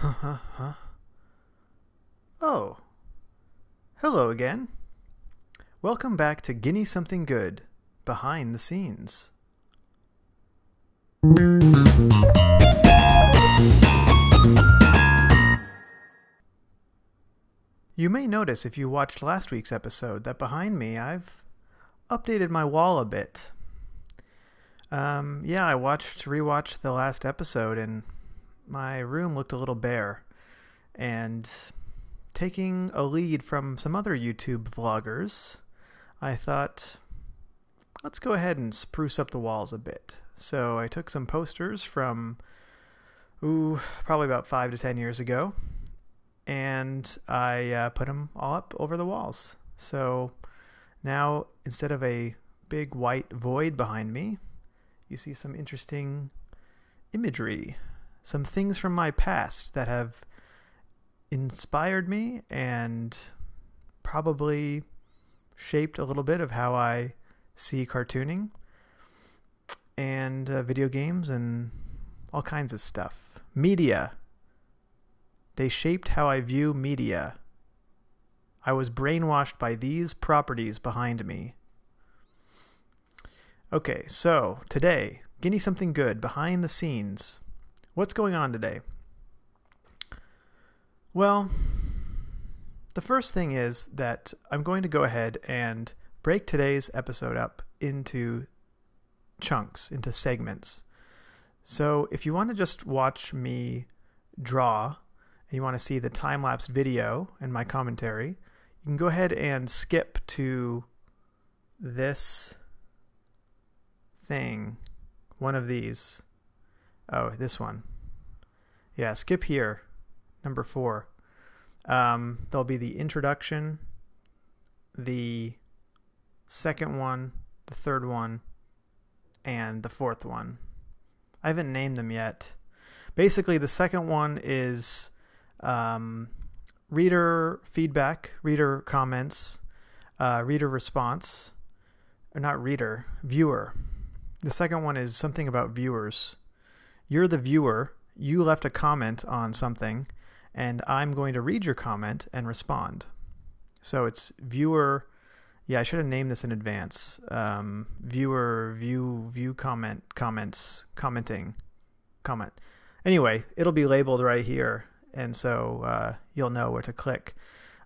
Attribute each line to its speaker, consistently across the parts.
Speaker 1: Huh? Oh, hello again. Welcome back to Guinea Something Good, behind the scenes. You may notice if you watched last week's episode that behind me I've updated my wall a bit. I rewatched the last episode and my room looked a little bare. And taking a lead from some other YouTube vloggers, I thought, let's go ahead and spruce up the walls a bit. So I took some posters from, probably about 5 to 10 years ago, and I put them all up over the walls. So now, instead of a big white void behind me, you see some interesting imagery, some things from my past that have inspired me and probably shaped a little bit of how I see cartooning and video games and all kinds of stuff. Media. They shaped how I view media. I was brainwashed by these properties behind me. Okay, so today, Guinea Something Good, behind the scenes. What's going on today? Well, the first thing is that I'm going to go ahead and break today's episode up into chunks, into segments. So if you want to just watch me draw, and you want to see the time-lapse video and my commentary, you can go ahead and skip to this thing, one of these. Oh, this one. Yeah, skip here. Number 4. There'll be the introduction, the second one, the third one, and the fourth one. I haven't named them yet. Basically, the second one is reader feedback, reader comments, reader response. Or not reader, viewer. The second one is something about viewers. You're the viewer. You left a comment on something, and I'm going to read your comment and respond. So it's viewer. Yeah, I should have named this in advance. Viewer, view, comments, commenting, comment. Anyway, it'll be labeled right here, and so you'll know where to click.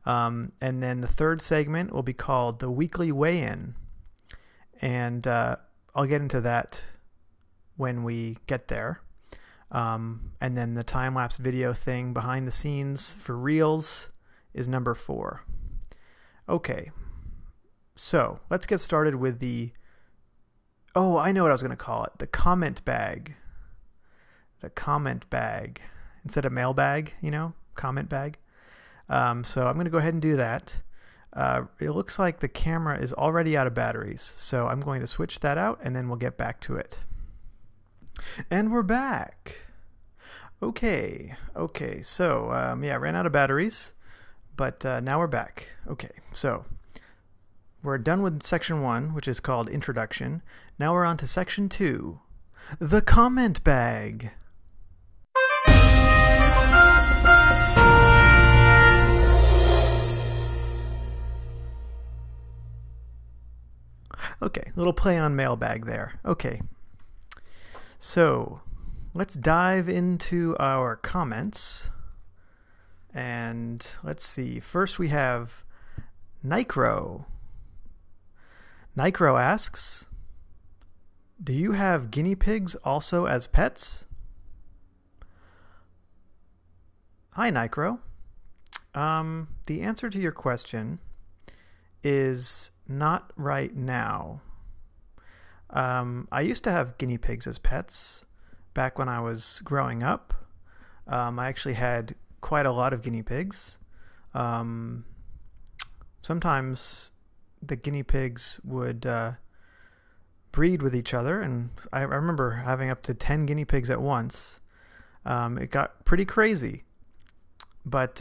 Speaker 1: And then the third segment will be called the weekly weigh-in, and I'll get into that when we get there. And then the time-lapse video thing behind the scenes for Reels is number 4. Okay, so let's get started with the, I know what I was going to call it, the comment bag. The comment bag. Instead of mailbag, comment bag. So I'm going to go ahead and do that. It looks like the camera is already out of batteries, so I'm going to switch that out and then we'll get back to it. And we're back. Okay, so ran out of batteries, but now we're back. Okay, so we're done with section 1, which is called Introduction. Now we're on to section 2, the comment bag. Okay, little play on mailbag there. Okay. So, let's dive into our comments. And let's see. First we have Nicro. Nicro asks, do you have guinea pigs also as pets? Hi, Nicro. The answer to your question is not right now. I used to have guinea pigs as pets back when I was growing up. I actually had quite a lot of guinea pigs. Sometimes the guinea pigs would breed with each other, and I remember having up to 10 guinea pigs at once. It got pretty crazy. But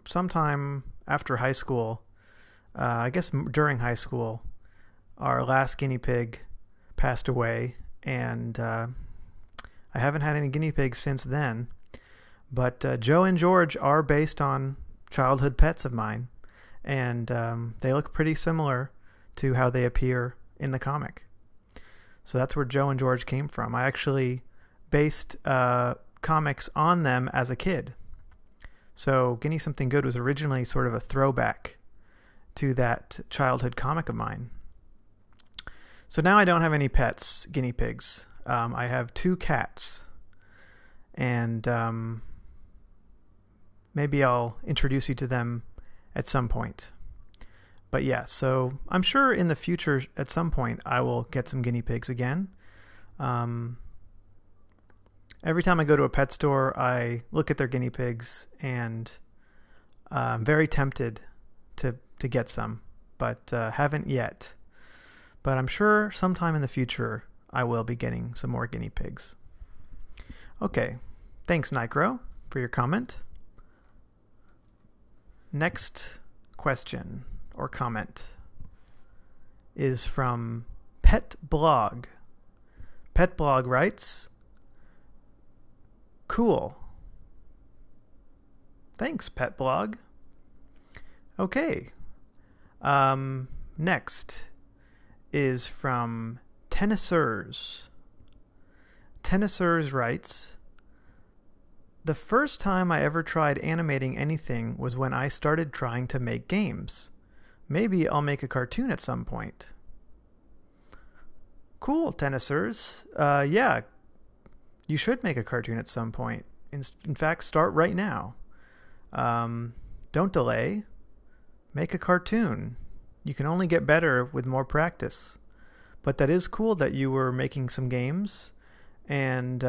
Speaker 1: sometime after high school, I guess during high school, our last guinea pig passed away, and I haven't had any guinea pigs since then. But Joe and George are based on childhood pets of mine, and they look pretty similar to how they appear in the comic. So that's where Joe and George came from. I actually based comics on them as a kid. So Guinea Something Good was originally sort of a throwback to that childhood comic of mine. So now I don't have any pets, guinea pigs. I have 2 cats. And maybe I'll introduce you to them at some point. But yeah, so I'm sure in the future at some point I will get some guinea pigs again. Every time I go to a pet store, I look at their guinea pigs, and I'm very tempted to get some, but haven't yet. But I'm sure sometime in the future I will be getting some more guinea pigs. Okay, thanks Nicro for your comment. Next question or comment is from Pet Blog. Pet Blog writes, "Cool. Thanks, Pet Blog." Okay. Next is from Tennisers. Tennisers writes, "The first time I ever tried animating anything was when I started trying to make games. Maybe I'll make a cartoon at some point." Cool, Tennisers. Yeah, you should make a cartoon at some point. In fact, start right now. Don't delay. Make a cartoon. You can only get better with more practice. But that is cool that you were making some games and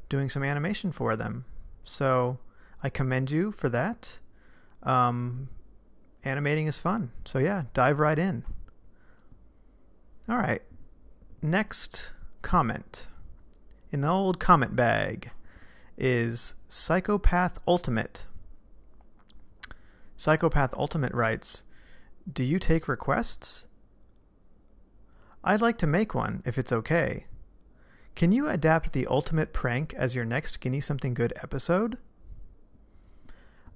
Speaker 1: doing some animation for them. So I commend you for that. Animating is fun. So yeah, dive right in. All right. Next comment in the old comment bag is Psychopath Ultimate. Psychopath Ultimate writes, "Do you take requests? I'd like to make one if it's okay. Can you adapt the ultimate prank as your next Guinea Something Good episode?"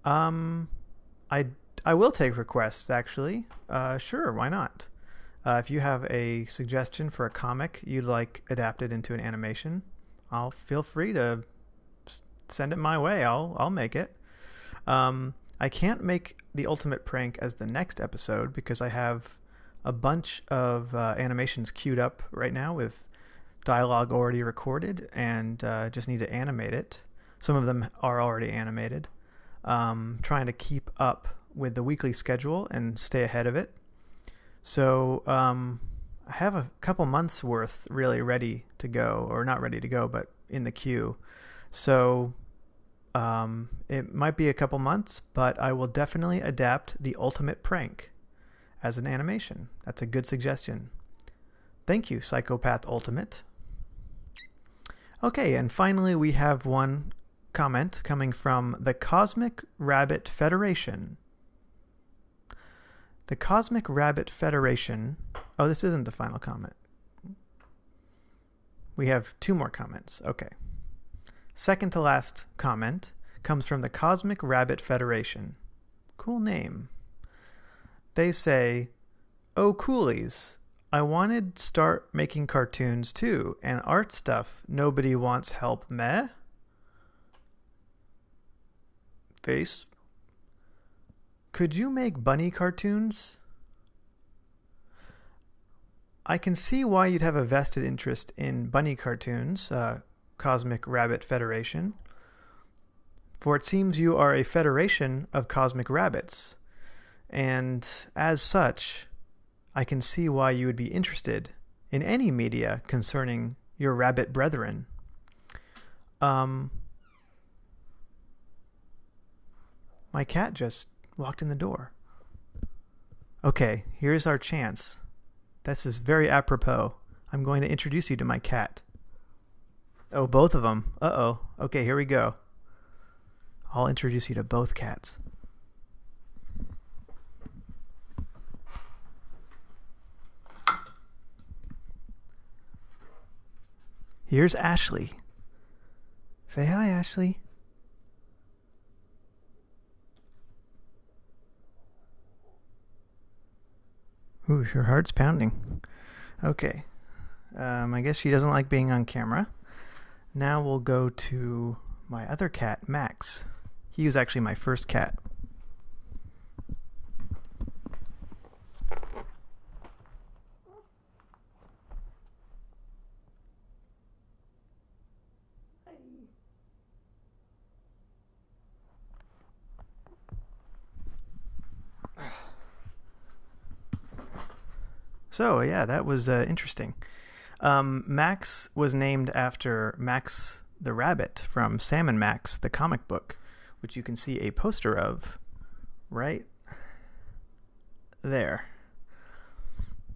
Speaker 1: I will take requests, actually. Sure, why not? If you have a suggestion for a comic you'd like adapted into an animation, I'll feel free to send it my way. I'll make it. I can't make the ultimate prank as the next episode because I have a bunch of animations queued up right now with dialogue already recorded, and just need to animate it. Some of them are already animated. Trying to keep up with the weekly schedule and stay ahead of it. So I have a couple months worth really ready to go, or not ready to go, but in the queue. So it might be a couple months, but I will definitely adapt the ultimate prank as an animation. That's a good suggestion. Thank you, Psychopath Ultimate. Okay, and finally we have one comment coming from the Cosmic Rabbit Federation. The Cosmic Rabbit Federation... Oh, this isn't the final comment. We have 2 more comments. Okay. Second to last comment comes from the Cosmic Rabbit Federation. Cool name. They say, "Oh, coolies. I wanted to start making cartoons too, and art stuff. Nobody wants help, meh?" Face. Could you make bunny cartoons? I can see why you'd have a vested interest in bunny cartoons, Cosmic Rabbit Federation. For it seems you are a federation of cosmic rabbits, and as such, I can see why you would be interested in any media concerning your rabbit brethren. My cat just walked in the door. Okay, here's our chance. This is very apropos. I'm going to introduce you to my cat. Oh, both of them. Uh-oh. Okay, here we go. I'll introduce you to both cats. Here's Ashley. Say hi, Ashley. Ooh, your heart's pounding. Okay. I guess she doesn't like being on camera. Now we'll go to my other cat, Max. He was actually my first cat. So, yeah, that was interesting. Max was named after Max the Rabbit from Sam and Max, the comic book, which you can see a poster of right there.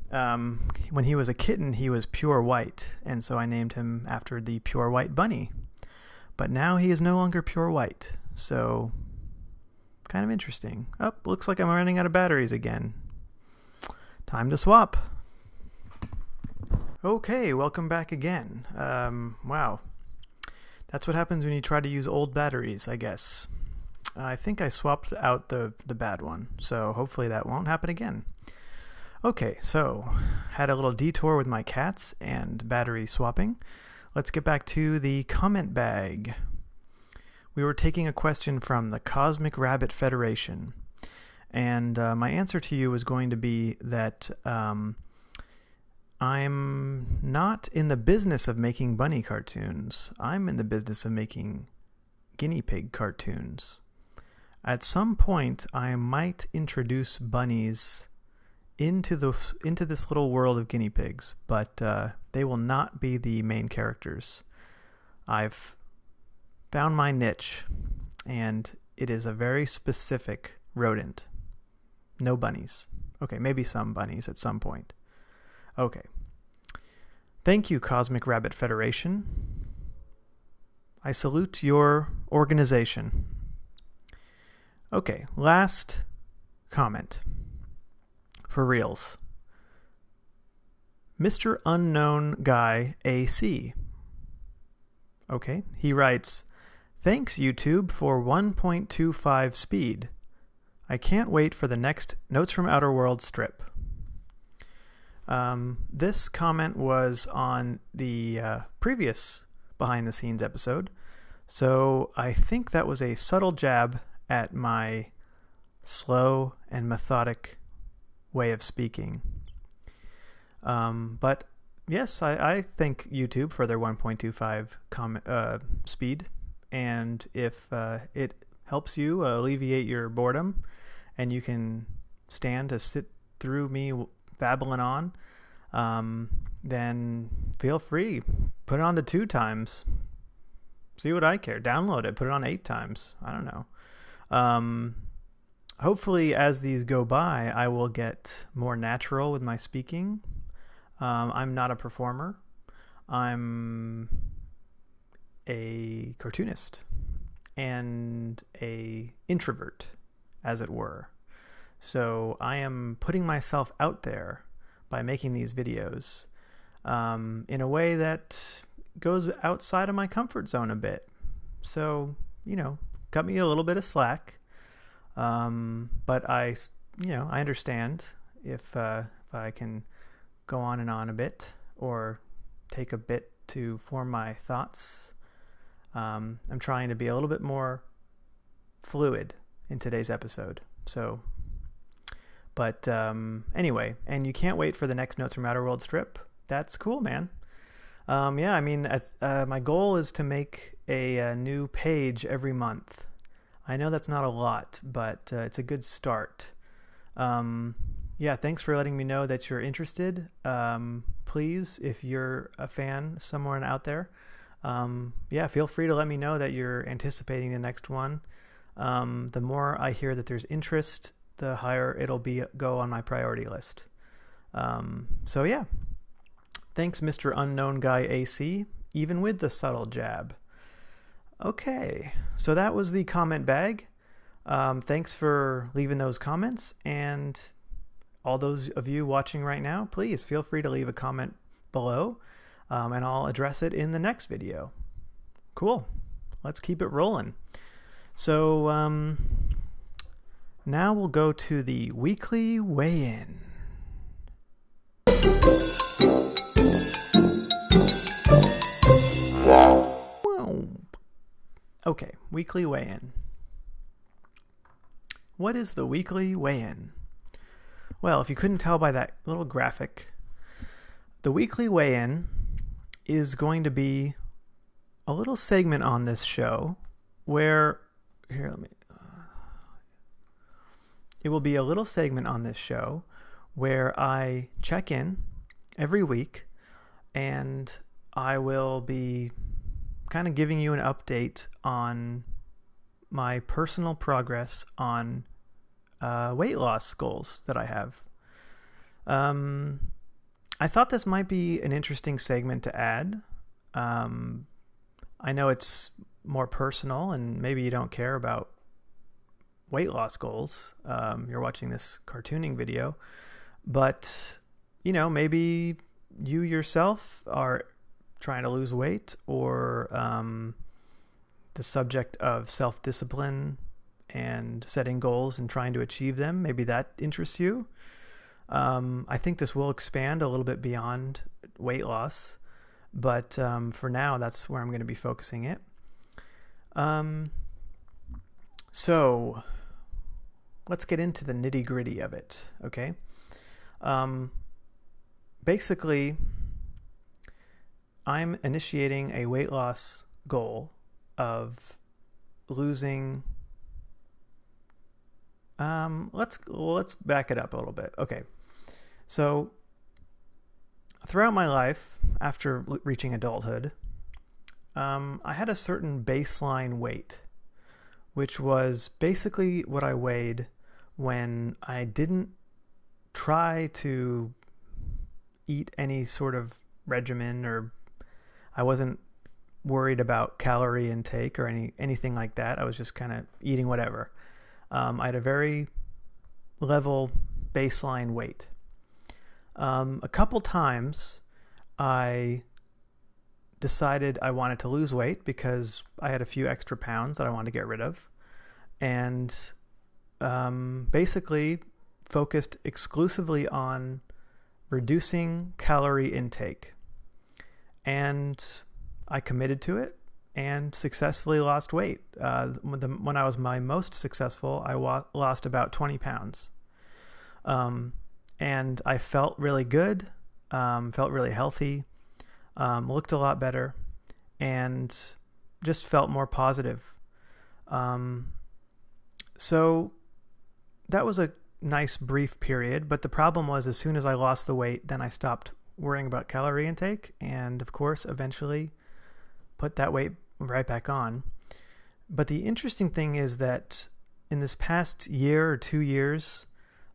Speaker 1: When he was a kitten, he was pure white, and so I named him after the pure white bunny. But now he is no longer pure white, so kind of interesting. Oh, looks like I'm running out of batteries again. Time to swap. Okay, welcome back again. Wow. That's what happens when you try to use old batteries, I guess. I think I swapped out the bad one, so hopefully that won't happen again. Okay, so had a little detour with my cats and battery swapping. Let's get back to the comment bag. We were taking a question from the Cosmic Rabbit Federation, and my answer to you was going to be that I'm not in the business of making bunny cartoons. I'm in the business of making guinea pig cartoons. At some point, I might introduce bunnies into this little world of guinea pigs, but they will not be the main characters. I've found my niche, and it is a very specific rodent. No bunnies. Okay, maybe some bunnies at some point. Okay. Thank you, Cosmic Rabbit Federation. I salute your organization. Okay, last comment. For reals. Mr. Unknown Guy AC. Okay, he writes, "Thanks, YouTube, for 1.25 speed. I can't wait for the next Notes from Outer World strip." This comment was on the previous behind the scenes episode, so I think that was a subtle jab at my slow and methodic way of speaking. But yes, I thank YouTube for their 1.25 speed, and if it helps you alleviate your boredom and you can stand to sit through me babbling on, then feel free. Put it on to 2 times. See what I care. Download it. Put it on 8 times. I don't know. Hopefully, as these go by, I will get more natural with my speaking. I'm not a performer. I'm a cartoonist and a introvert, as it were. So I am putting myself out there by making these videos in a way that goes outside of my comfort zone a bit. So, cut me a little bit of slack. But I understand if I can go on and on a bit or take a bit to form my thoughts. I'm trying to be a little bit more fluid in today's episode. So, but anyway, and you can't wait for the next Notes from Outer World strip. That's cool, man. Yeah, I mean, my goal is to make a new page every month. I know that's not a lot, but it's a good start. Yeah, thanks for letting me know that you're interested. Please, if you're a fan somewhere out there, yeah, feel free to let me know that you're anticipating the next one. The more I hear that there's interest, the higher it'll go on my priority list. So yeah, thanks, Mr. Unknown Guy AC, even with the subtle jab. Okay, so that was the comment bag. Thanks for leaving those comments, and all those of you watching right now, please feel free to leave a comment below, and I'll address it in the next video. Cool. Let's keep it rolling. So now we'll go to the weekly weigh-in. Okay, weekly weigh-in. What is the weekly weigh-in? Well, if you couldn't tell by that little graphic, the weekly weigh-in is going to be a little segment on this show where, it will be a little segment on this show where I check in every week and I will be kind of giving you an update on my personal progress on weight loss goals that I have. I thought this might be an interesting segment to add. I know it's more personal and maybe you don't care about weight loss goals. You're watching this cartooning video, but maybe you yourself are trying to lose weight, or the subject of self-discipline and setting goals and trying to achieve them. Maybe that interests you. I think this will expand a little bit beyond weight loss, but for now, that's where I'm going to be focusing it. So let's get into the nitty-gritty of it, okay? Basically, I'm initiating a weight loss goal of losing... let's back it up a little bit. Okay. So throughout my life, after reaching adulthood, I had a certain baseline weight, which was basically what I weighed when I didn't try to eat any sort of regimen, or I wasn't worried about calorie intake or anything like that. I was just kind of eating whatever. I had a very level baseline weight. A couple times I decided I wanted to lose weight because I had a few extra pounds that I wanted to get rid of, and basically focused exclusively on reducing calorie intake. And I committed to it and successfully lost weight. When I was my most successful, I lost about 20 pounds. And I felt really good, felt really healthy, looked a lot better, and just felt more positive. So that was a nice brief period, but the problem was as soon as I lost the weight, then I stopped worrying about calorie intake, and of course eventually put that weight right back on. But the interesting thing is that in this past year or 2 years,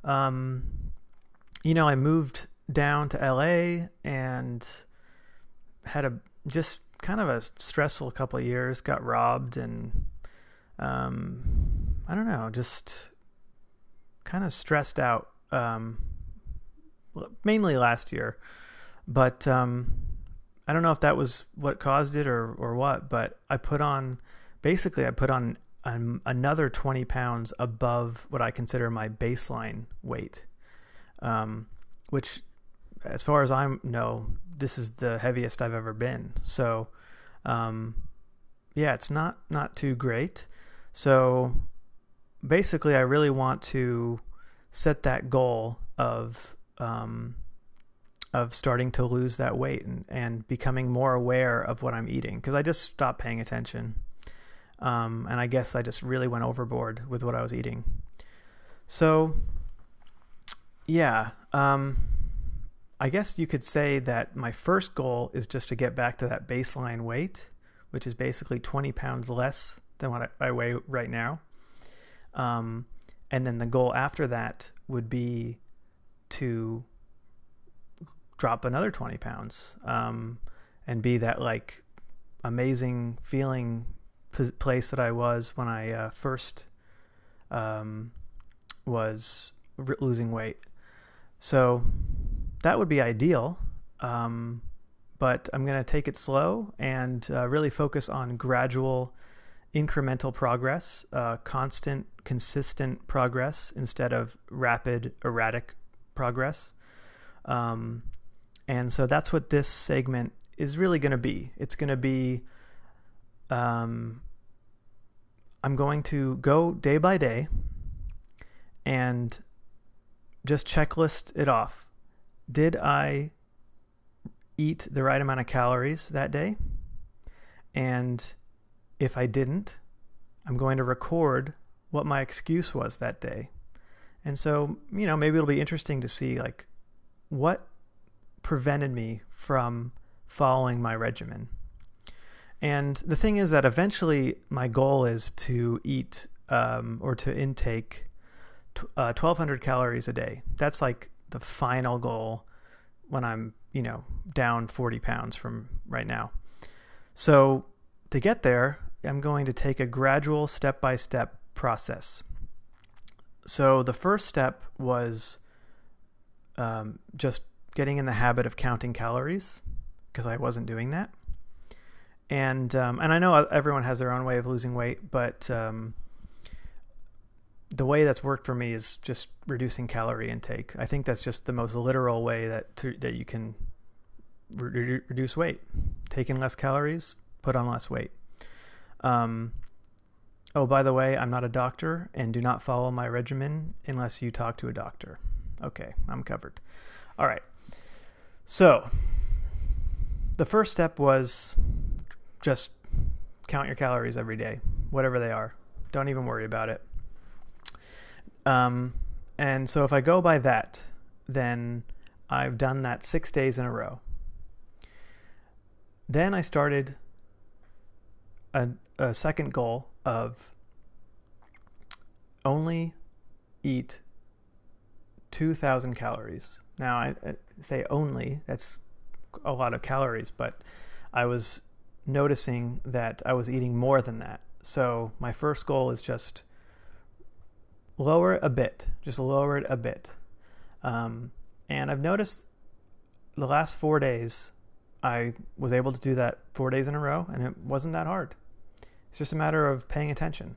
Speaker 1: I moved down to LA and had just kind of a stressful couple of years, got robbed, and I don't know, just kind of stressed out, mainly last year. But I don't know if that was what caused it or what, but I put on another 20 pounds above what I consider my baseline weight, which, as far as I know, this is the heaviest I've ever been. So, it's not too great. So basically, I really want to set that goal of starting to lose that weight and becoming more aware of what I'm eating, because I just stopped paying attention. And I guess I just really went overboard with what I was eating. So, I guess you could say that my first goal is just to get back to that baseline weight, which is basically 20 pounds less than what I weigh right now. And then the goal after that would be to drop another 20 pounds, and be that like amazing feeling place that I was when I first was losing weight. So that would be ideal, but I'm going to take it slow and really focus on gradual, incremental progress, constant, consistent progress instead of rapid, erratic progress. And so that's what this segment is really going to be. It's going to be I'm going to go day by day and just checklist it off. Did I eat the right amount of calories that day? And if I didn't, I'm going to record what my excuse was that day. And so, maybe it'll be interesting to see like what prevented me from following my regimen. And the thing is that eventually my goal is to eat or to intake 1,200 calories a day. That's like the final goal when I'm, down 40 pounds from right now. So to get there, I'm going to take a gradual step-by-step process. So the first step was just getting in the habit of counting calories, because I wasn't doing that. And I know everyone has their own way of losing weight, but the way that's worked for me is just reducing calorie intake. I think that's just the most literal way that you can reduce weight. Take in less calories, put on less weight. Oh, by the way, I'm not a doctor, and do not follow my regimen unless you talk to a doctor. Okay, I'm covered. All right. So the first step was just count your calories every day, whatever they are. Don't even worry about it. And so if I go by that, then I've done that 6 days in a row. Then I started a second goal of only eat 2,000 calories. Now I say only, that's a lot of calories, but I was noticing that I was eating more than that. So my first goal is just lower it a bit, and I've noticed the last 4 days, I was able to do that 4 days in a row, and it wasn't that hard. It's just a matter of paying attention.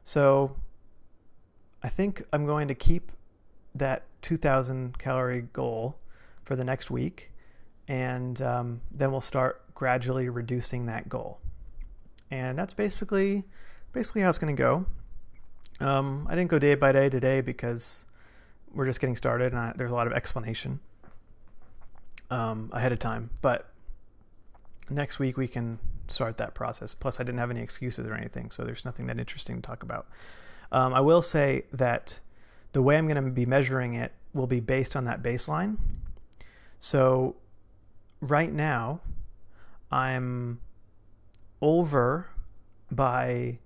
Speaker 1: So I think I'm going to keep that 2,000 calorie goal for the next week, and then we'll start gradually reducing that goal. And that's basically how it's going to go. I didn't go day by day today because we're just getting started, and there's a lot of explanation ahead of time. But next week we can start that process. Plus, I didn't have any excuses or anything, so there's nothing that interesting to talk about. I will say that the way I'm going to be measuring it will be based on that baseline. So right now, I'm over by,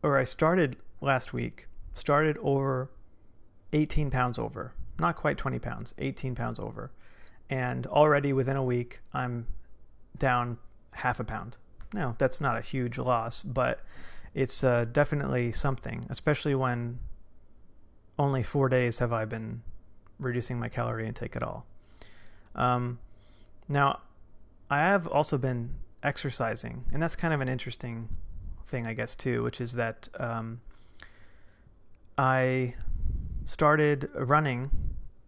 Speaker 1: or I started last week, over 18 pounds over. Not quite 20 pounds, 18 pounds over. And already within a week, I'm down half a pound. Now, that's not a huge loss, but it's definitely something, especially when only 4 days have I been reducing my calorie intake at all. Now, I have also been exercising, and that's kind of an interesting thing, I guess, too, which is that I started running.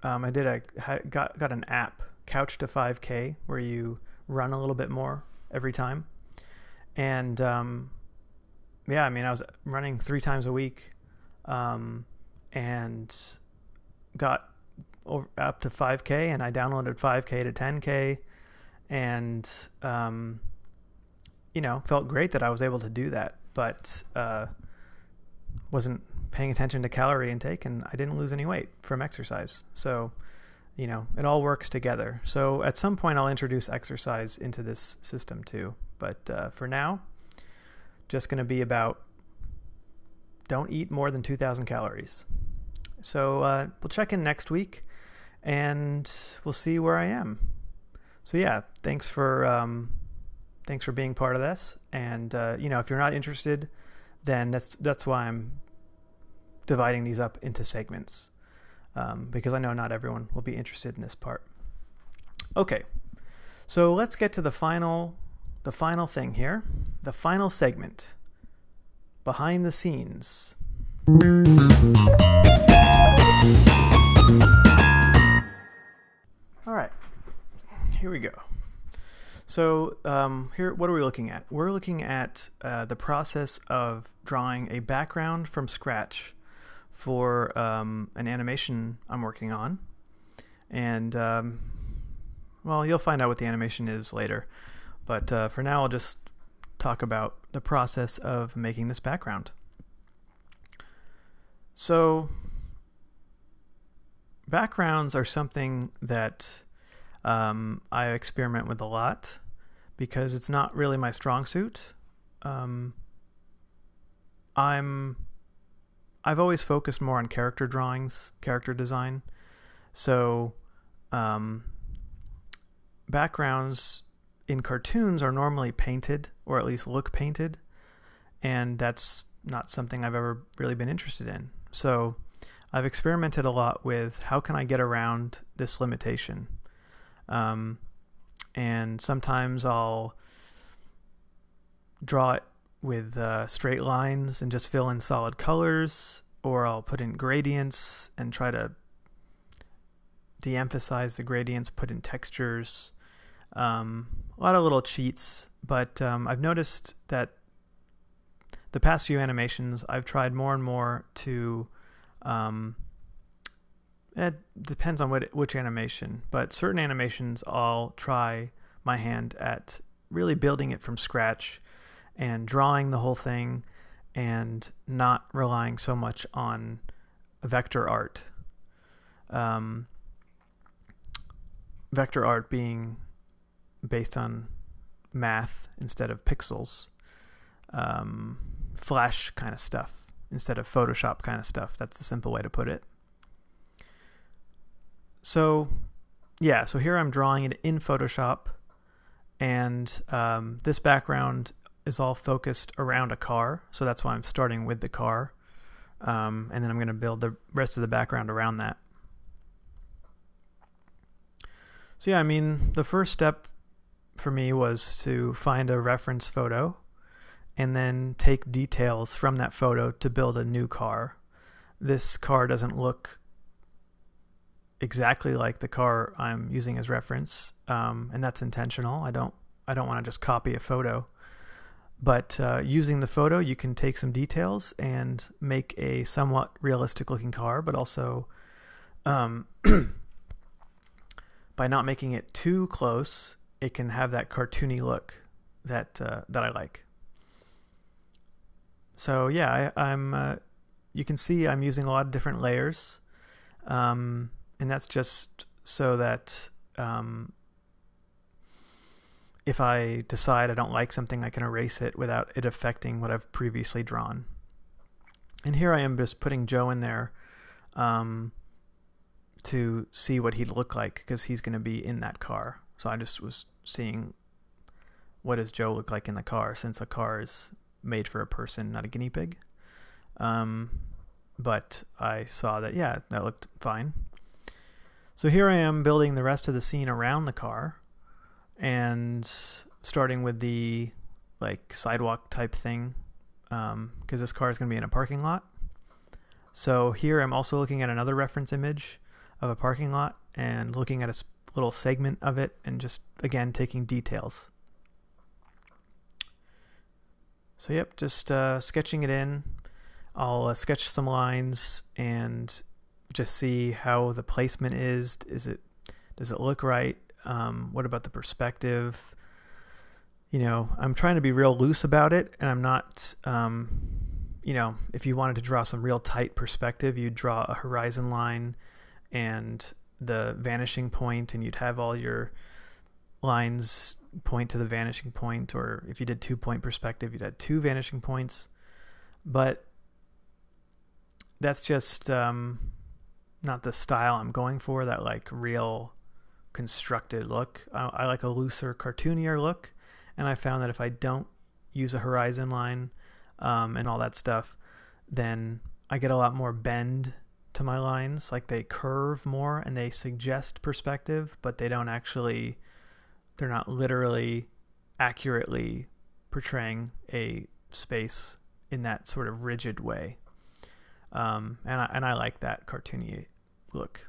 Speaker 1: I got an app, Couch to 5K, where you run a little bit more every time. And I was running 3 times a week, and got up to 5K, and I downloaded 5K to 10K, and felt great that I was able to do that, but wasn't paying attention to calorie intake, and I didn't lose any weight from exercise. So, it all works together. So at some point I'll introduce exercise into this system too. But for now, just going to be about don't eat more than 2,000 calories. So we'll check in next week, and we'll see where I am. So yeah, thanks for being part of this. And if you're not interested, then that's why I'm dividing these up into segments, because I know not everyone will be interested in this part. Okay, so let's get to the final thing here, the final segment, behind the scenes. All right, here we go. So here, what are we looking at? We're looking at the process of drawing a background from scratch for an animation I'm working on. And, well, you'll find out what the animation is later. But for now, I'll just talk about the process of making this background. So backgrounds are something that I experiment with a lot because it's not really my strong suit. I've always focused more on character drawings, character design. So backgrounds in cartoons are normally painted, or at least look painted, and that's not something I've ever really been interested in. So I've experimented a lot with how can I get around this limitation. And sometimes I'll draw it with straight lines and just fill in solid colors, or I'll put in gradients and try to de-emphasize the gradients, put in textures, a lot of little cheats. But I've noticed that the past few animations I've tried more and more to it depends on which animation, but certain animations I'll try my hand at really building it from scratch and drawing the whole thing and not relying so much on vector art. Vector art being based on math instead of pixels, Flash kind of stuff instead of Photoshop kind of stuff. That's the simple way to put it. So yeah, so here I'm drawing it in Photoshop, and this background is all focused around a car, so that's why I'm starting with the car, and then I'm going to build the rest of the background around that. So yeah, I mean, the first step for me was to find a reference photo and then take details from that photo to build a new car. This car doesn't look exactly like the car I'm using as reference, and that's intentional. I don't want to just copy a photo, but using the photo you can take some details and make a somewhat realistic looking car, but also by not making it too close, it can have that cartoony look that I like. So yeah, I'm you can see I'm using a lot of different layers, and that's just so that if I decide I don't like something, I can erase it without it affecting what I've previously drawn. And here I am just putting Joe in there to see what he'd look like, because he's going to be in that car. So I just was seeing what does Joe look like in the car, since a car is made for a person, not a guinea pig. But I saw that, yeah, that looked fine. So here I am building the rest of the scene around the car, and starting with the like sidewalk type thing, because this car is going to be in a parking lot. So here I'm also looking at another reference image of a parking lot and looking at a little segment of it and just again taking details. So yep, just sketching it in. I'll sketch some lines and just see how the placement is. Does it look right? What about the perspective? You know, I'm trying to be real loose about it, and I'm not, you know, if you wanted to draw some real tight perspective, you'd draw a horizon line and the vanishing point, and you'd have all your lines point to the vanishing point, or if you did 2-point perspective, you'd have 2 vanishing points. But that's just not the style I'm going for, that like real constructed look. I like a looser, cartoonier look, and I found that if I don't use a horizon line and all that stuff, then I get a lot more bend to my lines. Like they curve more and they suggest perspective, but they don't actually, they're not literally accurately portraying a space in that sort of rigid way. And I like that cartoony look.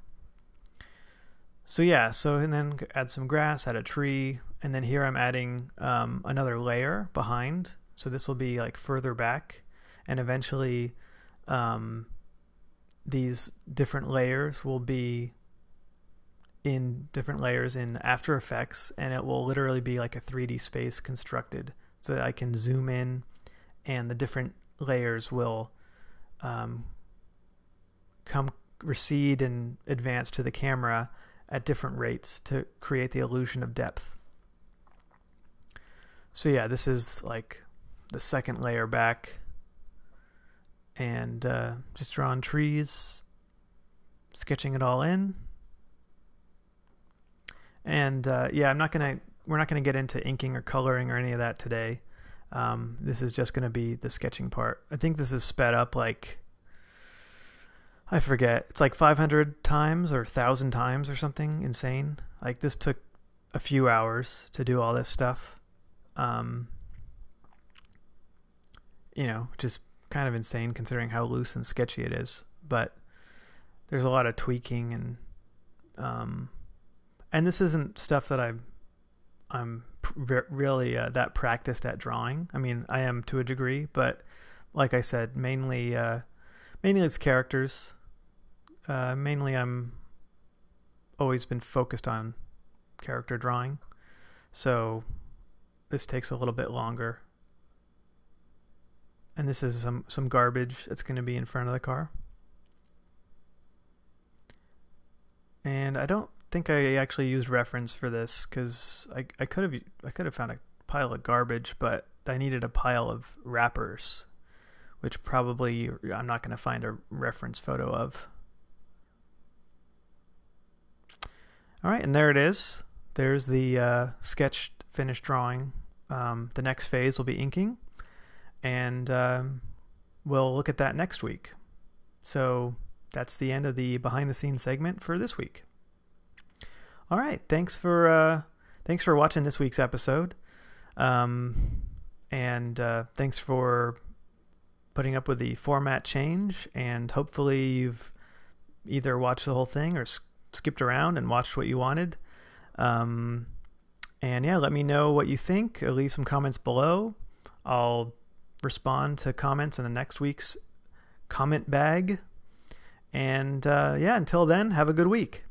Speaker 1: So yeah, and then add some grass, add a tree, And then here I'm adding another layer behind. So this will be like further back. And eventually these different layers will be in different layers in After Effects, and it will literally be like a 3D space constructed so that I can zoom in and the different layers will recede and advance to the camera at different rates to create the illusion of depth. So yeah, this is like the second layer back, and just drawing trees, sketching it all in. And yeah, we're not gonna get into inking or coloring or any of that today. This is just gonna be the sketching part. I think this is sped up like, I forget, it's like 500 times or 1,000 times or something insane. Like this took a few hours to do all this stuff. You know, just kind of insane considering how loose and sketchy it is. But there's a lot of tweaking and this isn't stuff that I'm really that practiced at drawing. I mean, I am to a degree, but like I said, mainly it's characters. Mainly I'm always been focused on character drawing, so this takes a little bit longer. And this is some garbage that's going to be in front of the car. And I don't think I actually used reference for this because I could have found a pile of garbage, but I needed a pile of wrappers, which probably I'm not going to find a reference photo of. All right, and there it is. There's the sketched finished drawing. The next phase will be inking, and we'll look at that next week. So that's the end of the behind the scenes segment for this week. All right, thanks for watching this week's episode, and thanks for putting up with the format change. And hopefully you've either watched the whole thing or skipped around and watched what you wanted. And yeah, let me know what you think, or leave some comments below. I'll respond to comments in the next week's comment bag. And yeah, until then, have a good week.